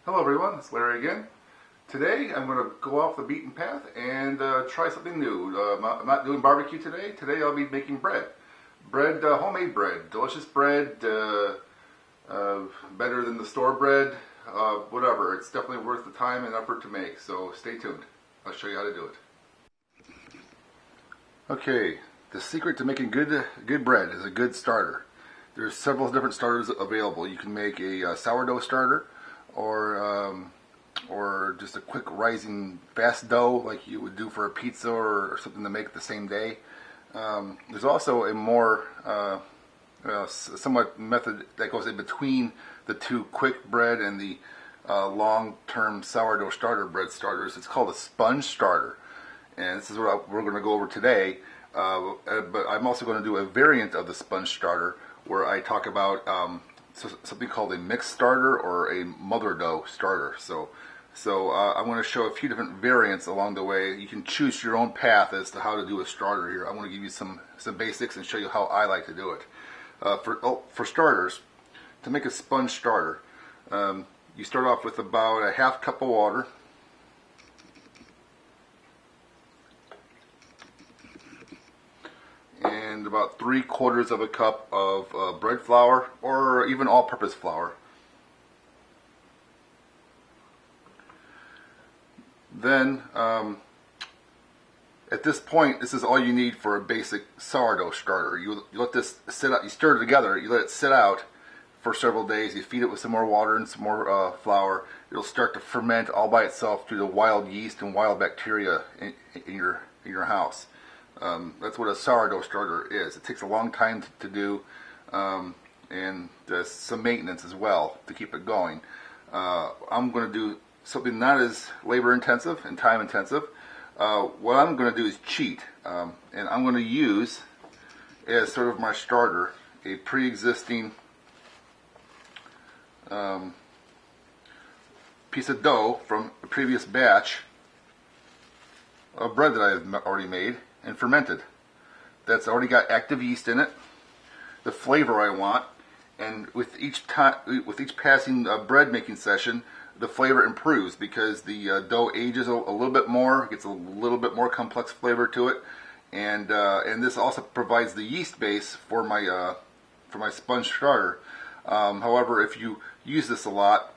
Hello everyone, it's Larry again. Today I'm going to go off the beaten path and try something new. I'm not doing barbecue today. Today I'll be making bread. Homemade bread, delicious bread, better than the store bread, whatever. It's definitely worth the time and effort to make, so stay tuned. I'll show you how to do it. Okay, the secret to making good bread is a good starter. There's several different starters available. You can make a sourdough starter, or just a quick rising fast dough like you would do for a pizza or something to make the same day. There's also a more somewhat method that goes in between the two quick bread and the long-term sourdough starter bread starters. It's called a sponge starter, and this is what we're going to go over today. But I'm also going to do a variant of the sponge starter where I talk about something called a mixed starter or a mother dough starter. So I'm going to show a few different variants along the way. You can choose your own path as to how to do a starter here. I'm going to give you some basics and show you how I like to do it. For starters, to make a sponge starter, you start off with about a half cup of water. And about 3/4 of a cup of bread flour, or even all-purpose flour. Then, at this point, this is all you need for a basic sourdough starter. You let this sit out. You stir it together. You let it sit out for several days. You feed it with some more water and some more flour. It'll start to ferment all by itself through the wild yeast and wild bacteria in your house. That's what a sourdough starter is. It takes a long time to do, and there's some maintenance as well to keep it going. I'm going to do something not as labor intensive and time intensive. What I'm going to do is cheat, and I'm going to use as sort of my starter a pre-existing piece of dough from a previous batch of bread that I've already made and fermented. That's already got active yeast in it, the flavor I want, and with each passing bread making session, the flavor improves because the dough ages a little bit more, gets a little bit more complex flavor to it, and this also provides the yeast base for my sponge starter. However, if you use this a lot,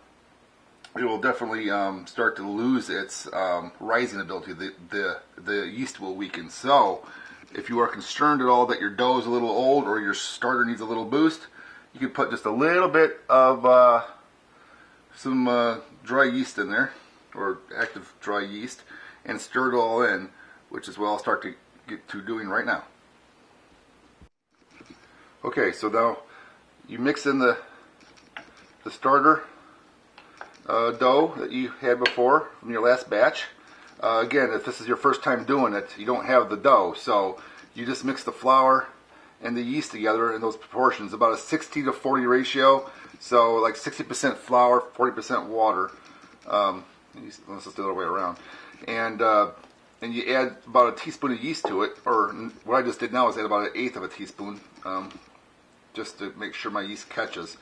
it will definitely start to lose its rising ability. The yeast will weaken. So, if you are concerned at all that your dough is a little old or your starter needs a little boost, you can put just a little bit of some dry yeast in there, or active dry yeast, and stir it all in, which is what I'll start to get to doing right now. Okay, so now you mix in the starter dough that you had before from your last batch. Again, if this is your first time doing it, you don't have the dough, so you just mix the flour and the yeast together in those proportions, about a 60-40 ratio. So like 60% flour, 40% water. Let's just do it the other way around. And you add about a teaspoon of yeast to it, or what I just did now is add about 1/8 of a teaspoon, just to make sure my yeast catches.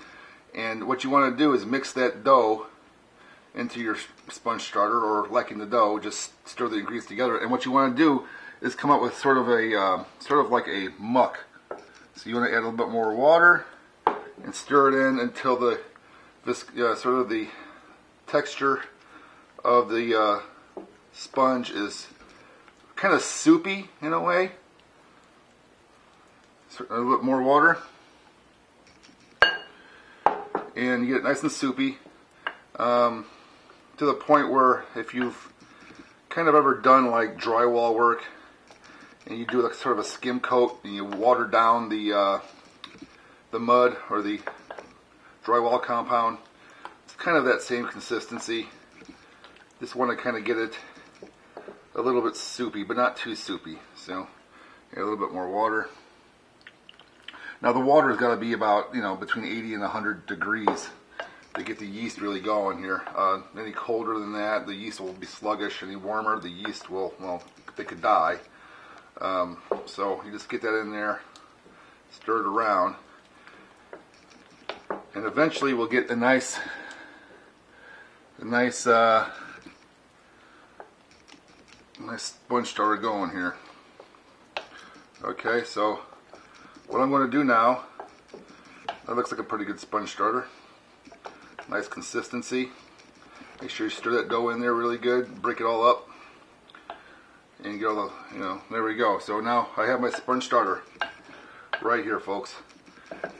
And what you want to do is mix that dough into your sponge starter, or liking the dough, just stir the ingredients together. And what you want to do is come up with sort of like a muck. So you want to add a little bit more water and stir it in until sort of the texture of the sponge is kind of soupy in a way. So a little bit more water, and you get it nice and soupy. To the point where if you've kind of ever done like drywall work and you do like sort of a skim coat and you water down the mud or the drywall compound, it's kind of that same consistency. Just want to kind of get it a little bit soupy, but not too soupy. So add a little bit more water. Now the water has got to be about, between 80 and 100 degrees to get the yeast really going here. Any colder than that, the yeast will be sluggish. Any warmer, the yeast will, they could die. So you just get that in there, stir it around, and eventually we'll get a nice a nice nice sponge starter going here. Okay, so what I'm going to do now, that looks like a pretty good sponge starter. Nice consistency. Make sure you stir that dough in there really good, break it all up, and get all the, there we go. So now I have my sponge starter right here, folks.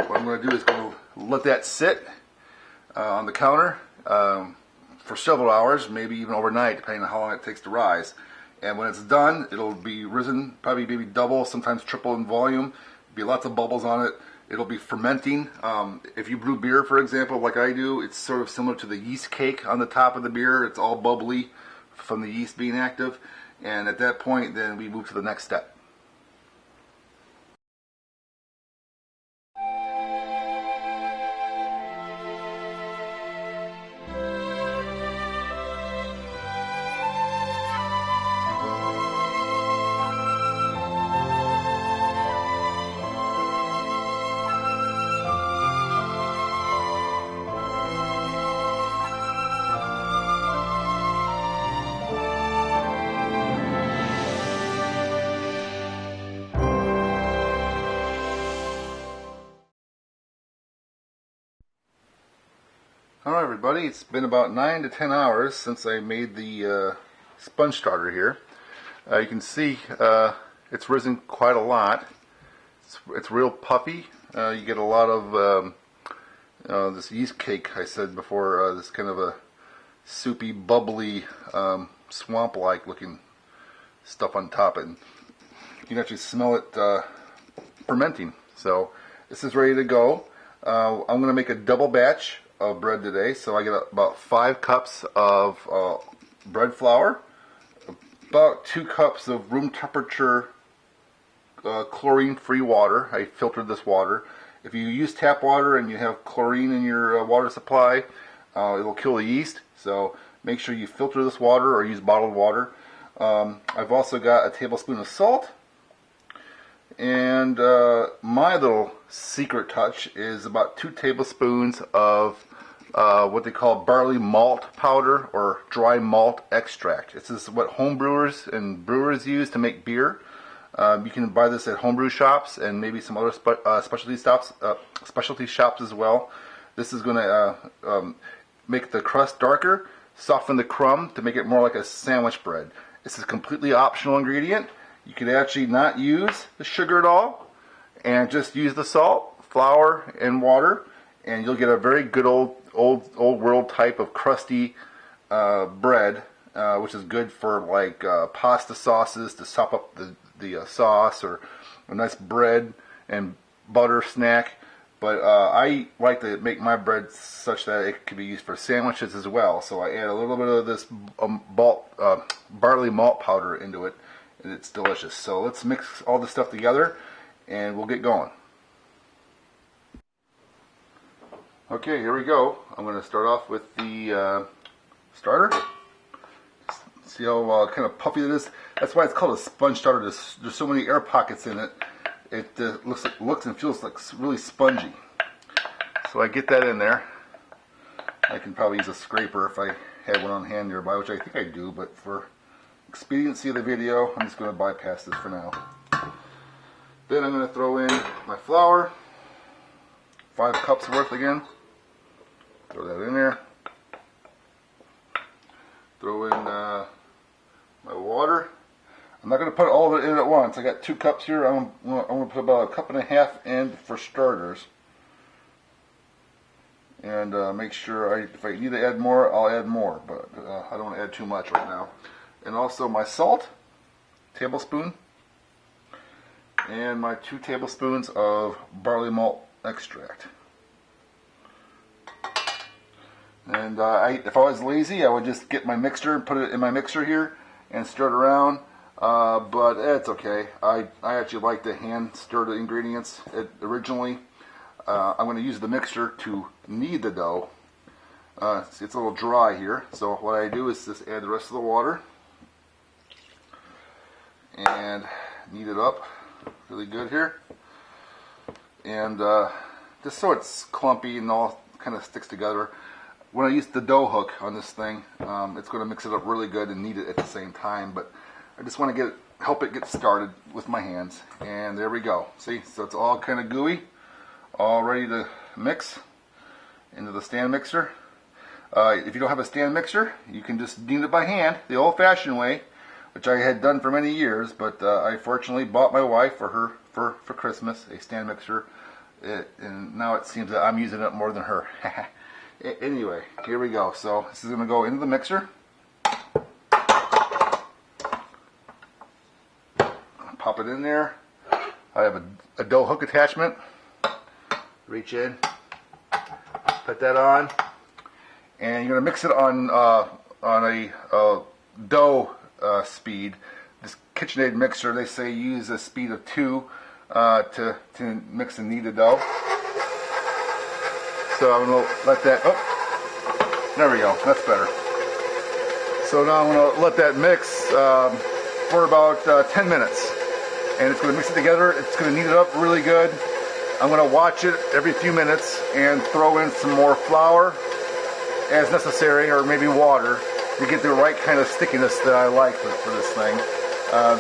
What I'm going to do is going to let that sit on the counter for several hours, maybe even overnight, depending on how long it takes to rise. And when it's done, it'll be risen, probably maybe double, sometimes triple in volume. Be lots of bubbles on it. It'll be fermenting. If you brew beer, for example, like I do, it's sort of similar to the yeast cake on the top of the beer. It's all bubbly from the yeast being active. And at that point, then we move to the next step. Alright everybody, it's been about 9 to 10 hours since I made the sponge starter here. You can see it's risen quite a lot. It's real puffy. You get a lot of this yeast cake I said before, this kind of a soupy, bubbly, swamp-like looking stuff on top. And you can actually smell it fermenting. So this is ready to go. I'm going to make a double batch of bread today, so I get about 5 cups of bread flour, about 2 cups of room temperature chlorine-free water. I filtered this water. If you use tap water and you have chlorine in your water supply, it'll kill the yeast, so make sure you filter this water or use bottled water. I've also got a tablespoon of salt, and my little secret touch is about 2 tablespoons of what they call barley malt powder or dry malt extract. This is what home brewers and brewers use to make beer. You can buy this at homebrew shops and maybe some other specialty shops as well. This is going to make the crust darker, soften the crumb to make it more like a sandwich bread. This is a completely optional ingredient. You could actually not use the sugar at all and just use the salt, flour, and water, and you'll get a very good old world type of crusty bread, which is good for like pasta sauces to sop up the sauce, or a nice bread and butter snack. But I like to make my bread such that it can be used for sandwiches as well. So I add a little bit of this barley malt powder into it, and it's delicious. So let's mix all this stuff together and we'll get going. Okay, here we go. I'm going to start off with the starter. See how kind of puffy it is? That's why it's called a sponge starter. There's so many air pockets in it. It looks and feels like really spongy. So I get that in there. I can probably use a scraper if I had one on hand nearby, which I think I do, but for expediency of the video, I'm just going to bypass this for now. Then I'm going to throw in my flour, 5 cups worth again. Throw that in there. Throw in my water. I'm not going to put all of it in at once. I got 2 cups here. I'm going to put about 1.5 cups in for starters. And make sure, if I need to add more, I'll add more. But I don't want to add too much right now. And also my salt, tablespoon. And my 2 tablespoons of barley malt extract. And if I was lazy, I would just get my mixture and put it in my mixer here and stir it around. But it's okay. I actually like to hand stir the ingredients originally. I'm going to use the mixer to knead the dough. It's a little dry here, so what I do is just add the rest of the water and knead it up really good here. And just so it's clumpy and all kind of sticks together. when I use the dough hook on this thing, it's going to mix it up really good and knead it at the same time. But I just want to help it get started with my hands. And there we go. See, so it's all kind of gooey, all ready to mix into the stand mixer. If you don't have a stand mixer, you can just knead it by hand, the old-fashioned way, which I had done for many years. But I fortunately bought my wife for Christmas a stand mixer, and now it seems that I'm using it more than her. Anyway, here we go. So this is going to go into the mixer. Pop it in there. I have a dough hook attachment. Reach in, put that on, and you're going to mix it on a dough speed. This KitchenAid mixer, they say use a speed of 2 to mix and knead the dough. So I'm going to let that, oh, there we go, that's better. So now I'm going to let that mix for about 10 minutes. And it's going to mix it together, it's going to knead it up really good. I'm going to watch it every few minutes and throw in some more flour as necessary, or maybe water, to get the right kind of stickiness that I like for this thing.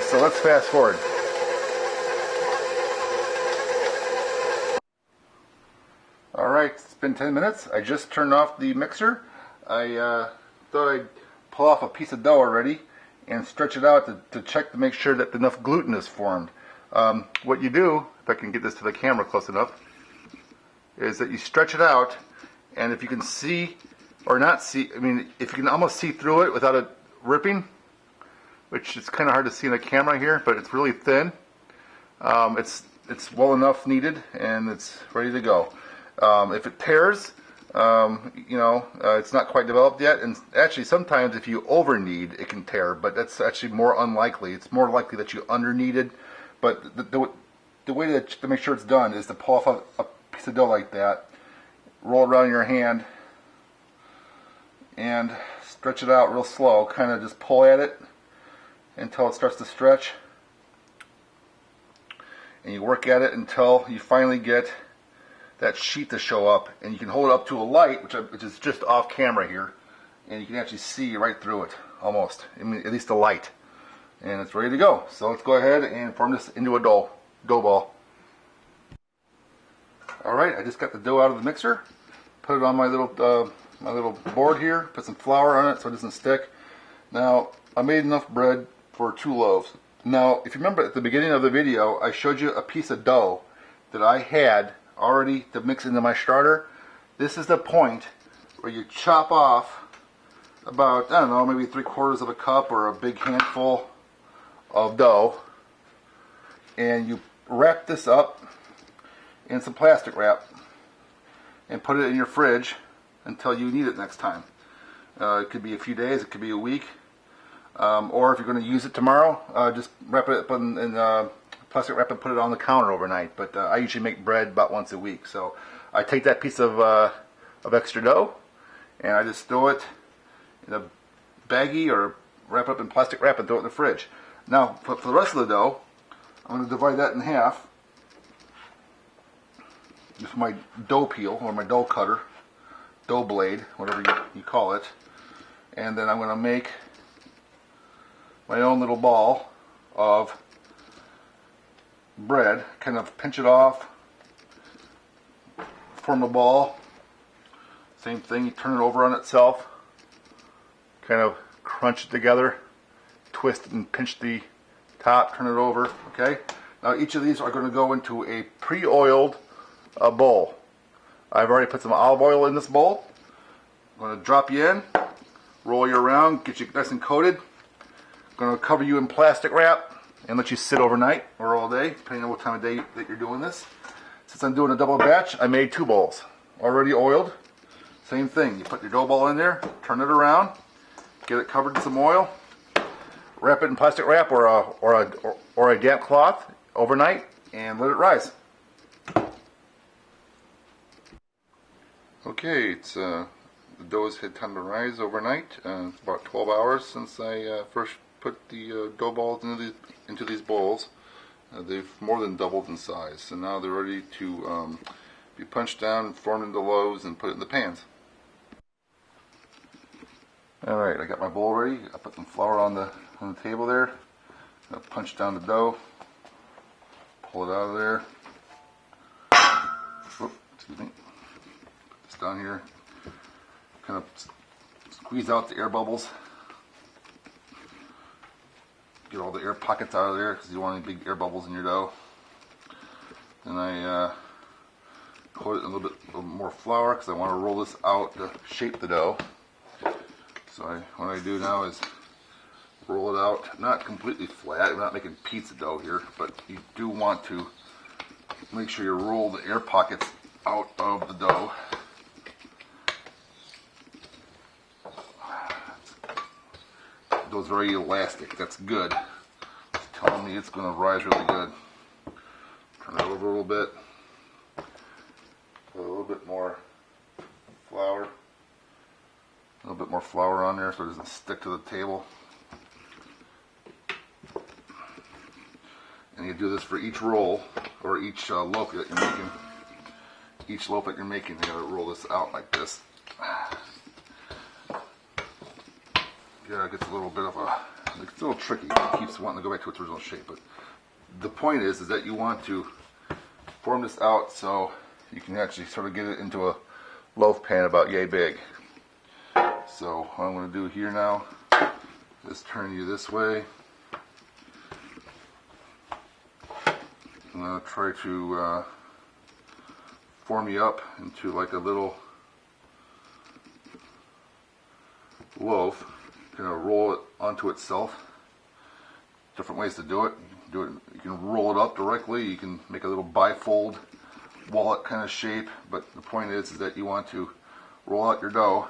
So let's fast forward. Alright, it's been 10 minutes. I just turned off the mixer. I thought I'd pull off a piece of dough already and stretch it out to check to make sure that enough gluten is formed. What you do, if I can get this to the camera close enough, is that you stretch it out, and if you can see or not see, I mean, if you can almost see through it without it ripping, which is kind of hard to see in the camera here, but it's really thin. It's well enough kneaded, and it's ready to go. If it tears, it's not quite developed yet, and actually sometimes if you over knead, it can tear, but that's actually more unlikely. It's more likely that you under kneaded. But the way to make sure it's done is to pull off a piece of dough like that, roll it around in your hand, and stretch it out real slow. Kind of just pull at it until it starts to stretch, and you work at it until you finally get that sheet to show up, and you can hold it up to a light, which is just off camera here, and you can actually see right through it, almost. I mean, at least the light. And it's ready to go. So let's go ahead and form this into a dough ball. Alright, I just got the dough out of the mixer, put it on my little board here, put some flour on it so it doesn't stick. Now, I made enough bread for 2 loaves. Now, if you remember at the beginning of the video, I showed you a piece of dough that I had already to mix into my starter. This is the point where you chop off about, I don't know, maybe 3/4 of a cup or a big handful of dough, and you wrap this up in some plastic wrap and put it in your fridge until you need it next time. It could be a few days, it could be a week, or if you're going to use it tomorrow, just wrap it up in plastic wrap and put it on the counter overnight. But I usually make bread about once a week, so I take that piece of extra dough and I just throw it in a baggie or wrap it up in plastic wrap and throw it in the fridge. Now for the rest of the dough, I'm going to divide that in half with my dough peel or my dough cutter, dough blade, whatever you call it, and then I'm going to make my own little ball of bread, kind of pinch it off, form a ball. Same thing, you turn it over on itself, kind of crunch it together, twist and pinch the top, turn it over. Okay, now each of these are going to go into a pre-oiled bowl. I've already put some olive oil in this bowl. I'm going to drop you in, roll you around, get you nice and coated. I'm going to cover you in plastic wrap and let you sit overnight or all day, depending on what time of day that you're doing this. Since I'm doing a double batch, I made 2 bowls, already oiled. Same thing, you put your dough ball in there, turn it around, get it covered in some oil, wrap it in plastic wrap or a damp cloth overnight, and let it rise. Okay, the dough has had time to rise overnight. It's about 12 hours since I first put the dough balls into these bowls. They've more than doubled in size, so now they're ready to be punched down, formed into loaves, and put it in the pans. Alright, I got my bowl ready. I put some flour on the table there. I'll punch down the dough. Pull it out of there. Whoop, excuse me. Put this down here. Kind of squeeze out the air bubbles. Get all the air pockets out of there because you don't want any big air bubbles in your dough. Then I coat it in a little more flour because I want to roll this out to shape the dough. So what I do now is roll it out, not completely flat. I'm not making pizza dough here, but you do want to make sure you roll the air pockets out of the dough. The dough's very elastic. That's good. It's telling me it's going to rise really good. Turn it over a little bit. Put a little bit more flour. A little bit more flour on there so it doesn't stick to the table. And you do this for each roll or each loaf that you're making. Each loaf that you're making, you gotta roll this out like this. Yeah, it gets a little bit of it's a little tricky. It keeps wanting to go back to its original shape, but the point is that you want to form this out so you can actually sort of get it into a loaf pan about yay big. So what I'm going to do here now is turn you this way. I'm going to try to form you up into like a little loaf. Kind of roll it onto itself. Different ways to do it. You can roll it up directly. You can make a little bifold wallet kind of shape. But the point is that you want to roll out your dough.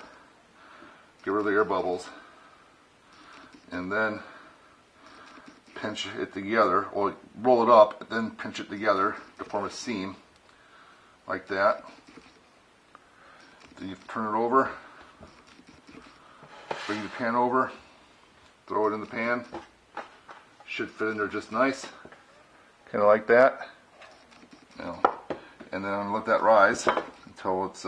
Get rid of the air bubbles, and then pinch it together, or roll it up, and then pinch it together to form a seam, like that. Then you turn it over, bring the pan over, throw it in the pan. Should fit in there just nice, kind of like that. You know, and then I'm going to let that rise until it's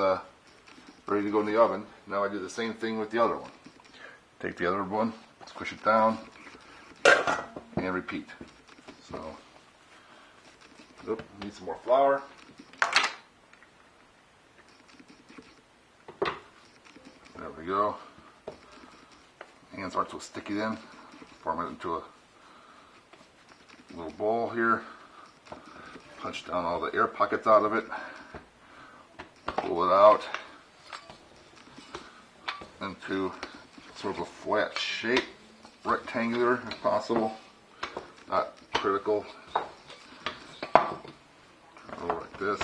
ready to go in the oven. Now I do the same thing with the other one. Take the other one, squish it down, and repeat. So, need some more flour. There we go. Hands aren't so sticky then. Form it into a little bowl here. Punch down all the air pockets out of it. Pull it out into sort of a flat shape, rectangular if possible, not critical. Roll like this,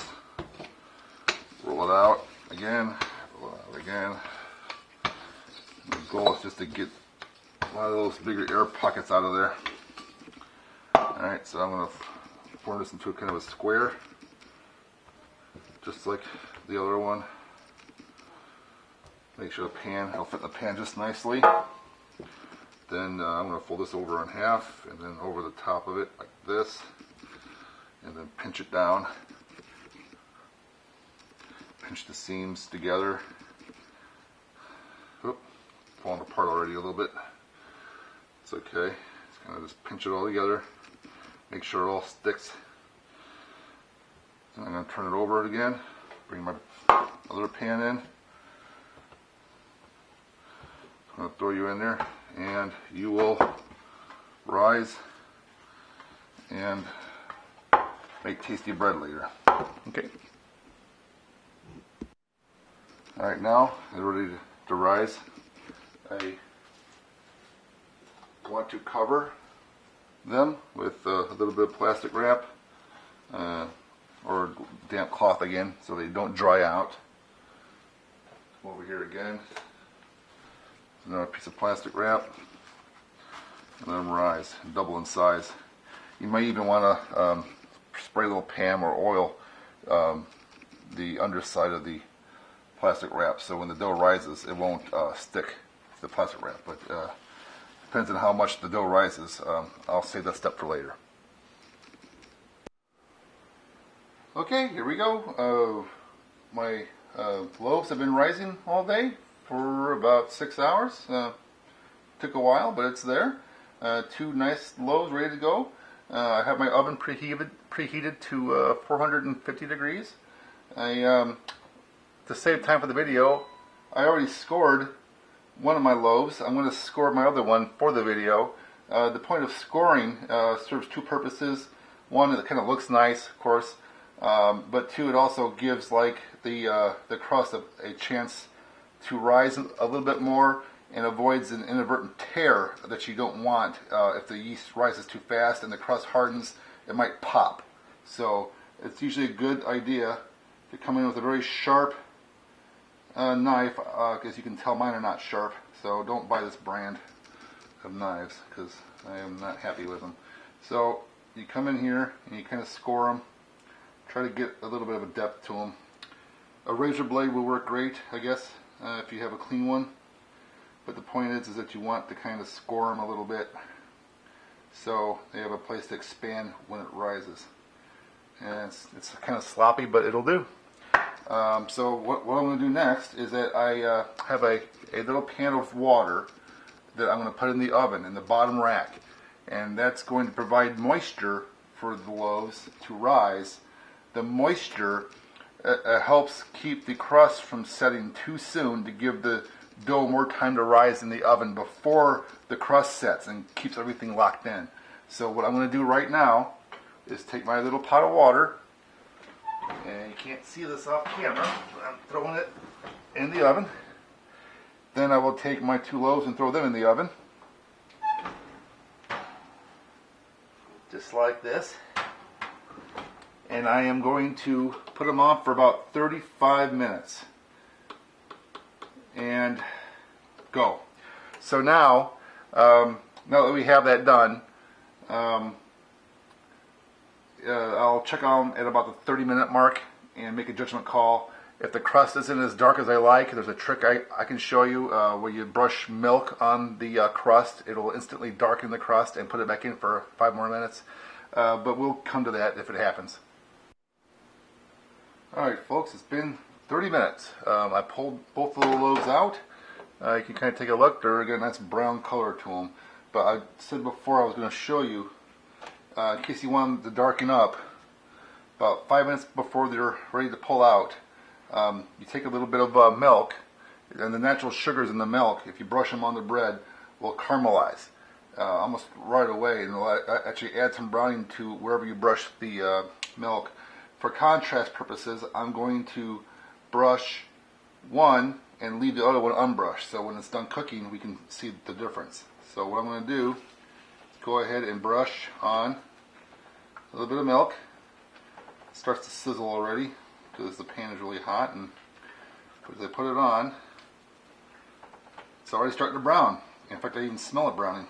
roll it out again, roll it out again. The goal is just to get a lot of those bigger air pockets out of there. Alright, so I'm going to form this into a kind of a square, just like the other one. Make sure the pan, it'll fit in the pan just nicely. Then I'm going to fold this over in half and then over the top of it like this. And then pinch it down. Pinch the seams together. Oop, falling apart already a little bit. It's okay. Just kind of just pinch it all together. Make sure it all sticks. Then I'm going to turn it over again. Bring my other pan in. I'm going to throw you in there, and you will rise and make tasty bread later. Okay. Alright, now they're ready to rise. I want to cover them with a little bit of plastic wrap or damp cloth again so they don't dry out. Come over here again. Another piece of plastic wrap, and let them rise, double in size. You might even want to spray a little Pam or oil the underside of the plastic wrap, so when the dough rises, it won't stick to the plastic wrap. But depends on how much the dough rises. I'll save that step for later. Okay, here we go. My loaves have been rising all day for about 6 hours. Took a while, but it's there. 2 nice loaves ready to go. I have my oven preheated to 450 degrees. To save time for the video, I already scored one of my loaves. I'm going to score my other one for the video. The point of scoring serves 2 purposes. One, it kind of looks nice, of course, but 2, it also gives like the crust a chance to rise a little bit more and avoids an inadvertent tear that you don't want. If the yeast rises too fast and the crust hardens, it might pop. So it's usually a good idea to come in with a very sharp knife. As you can tell, mine are not sharp, so don't buy this brand of knives because I am not happy with them. So you come in here and you kind of score them. Try to get a little bit of a depth to them. A razor blade will work great, I guess, if you have a clean one. But the point is that you want to kind of score them a little bit so they have a place to expand when it rises. And it's kind of sloppy, but it'll do. So what I'm going to do next is that I have a little pan of water that I'm going to put in the oven in the bottom rack. And that's going to provide moisture for the loaves to rise. The moisture helps keep the crust from setting too soon to give the dough more time to rise in the oven before the crust sets and keeps everything locked in. So what I'm going to do right now is take my little pot of water, and you can't see this off camera, but I'm throwing it in the oven. Then I will take my 2 loaves and throw them in the oven. Just like this. And I am going to put them on for about 35 minutes. And go. So now that we have that done, I'll check on at about the 30-minute mark and make a judgment call. If the crust isn't as dark as I like, there's a trick I can show you where you brush milk on the crust. It'll instantly darken the crust and put it back in for 5 more minutes. But we'll come to that if it happens. Alright folks, it's been 30 minutes. I pulled both of the loaves out. You can kind of take a look. They're a nice brown color to them. But I said before I was going to show you, in case you want them to darken up, about 5 minutes before they're ready to pull out, you take a little bit of milk, and the natural sugars in the milk, if you brush them on the bread, will caramelize almost right away, and it'll actually add some browning to wherever you brush the milk. For contrast purposes, I'm going to brush one and leave the other one unbrushed, so when it's done cooking we can see the difference. So what I'm going to do is go ahead and brush on a little bit of milk. It starts to sizzle already because the pan is really hot, and as I put it on, it's already starting to brown. In fact, I even smell it browning.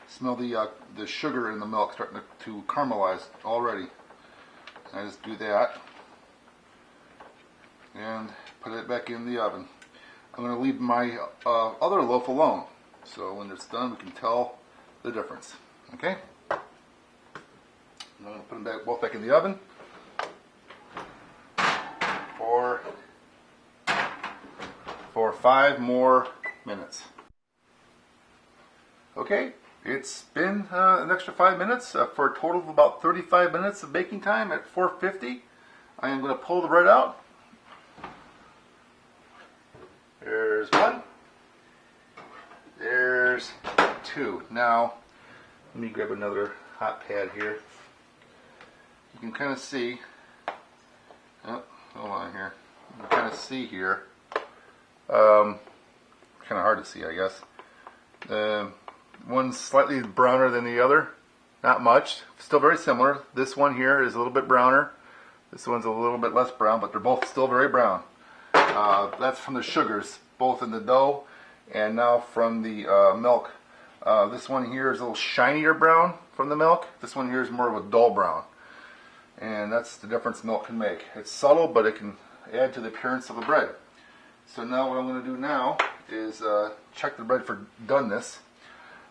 Smell the sugar in the milk starting to caramelize already. I just do that and put it back in the oven. I'm going to leave my other loaf alone, so when it's done we can tell the difference. Okay? I'm going to put them both back in the oven for 5 more minutes. Okay, it's been an extra 5 minutes for a total of about 35 minutes of baking time at 450. I am going to pull the bread out. There's 1. There's 2. Now, let me grab another hot pad here. You can kind of see, oh, hold on here. You can kind of see here, kind of hard to see, I guess. One's slightly browner than the other, not much, still very similar. This one here is a little bit browner. This one's a little bit less brown, but they're both still very brown. That's from the sugars, both in the dough and now from the milk. This one here is a little shinier brown from the milk. This one here is more of a dull brown. And that's the difference milk can make. It's subtle, but it can add to the appearance of the bread. So now what I'm going to do now is check the bread for doneness.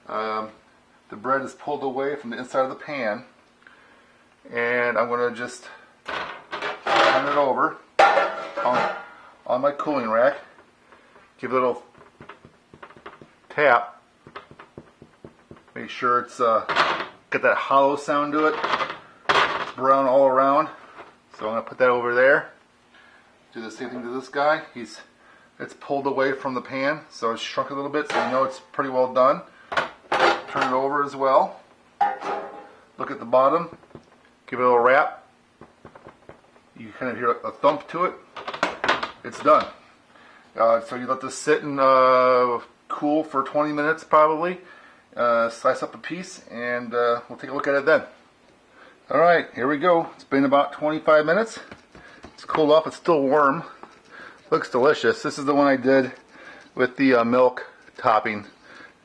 The bread is pulled away from the inside of the pan, and I'm going to just turn it over on my cooling rack give it a little tap. Make sure it's get that hollow sound to it. It's brown all around. So I'm going to put that over there. Do the same thing to this guy. It's pulled away from the pan, so it's shrunk a little bit, so you know it's pretty well done. Turn it over as well. Look at the bottom. Give it a little wrap. You kind of hear a thump to it. It's done. So you let this sit and cool for 20 minutes probably. Slice up a piece, and we'll take a look at it then. Alright, here we go. It's been about 25 minutes. It's cooled off. It's still warm. Looks delicious. This is the one I did with the milk topping.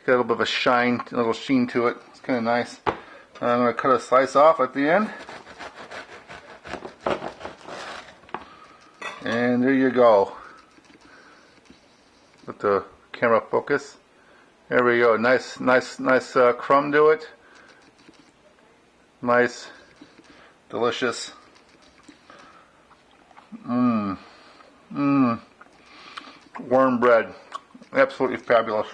Got a little bit of a shine, a little sheen to it. It's kind of nice. I'm going to cut a slice off at the end. And there you go. Let the camera focus. There we go. Nice crumb to it. Nice, delicious. Warm bread. Absolutely fabulous.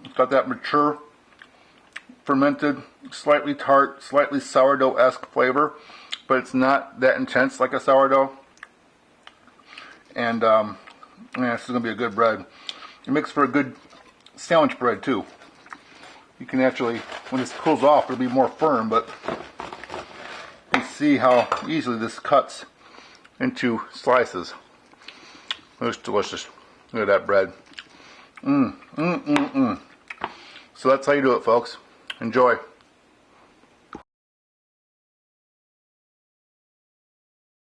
It's got that mature, fermented, slightly tart, slightly sourdough-esque flavor, but it's not that intense like a sourdough. And yeah, this is going to be a good bread. It makes for a good sandwich bread too. You can actually, when this cools off, it'll be more firm, but you see how easily this cuts into slices. It's delicious. Look at that bread. So that's how you do it, folks. Enjoy.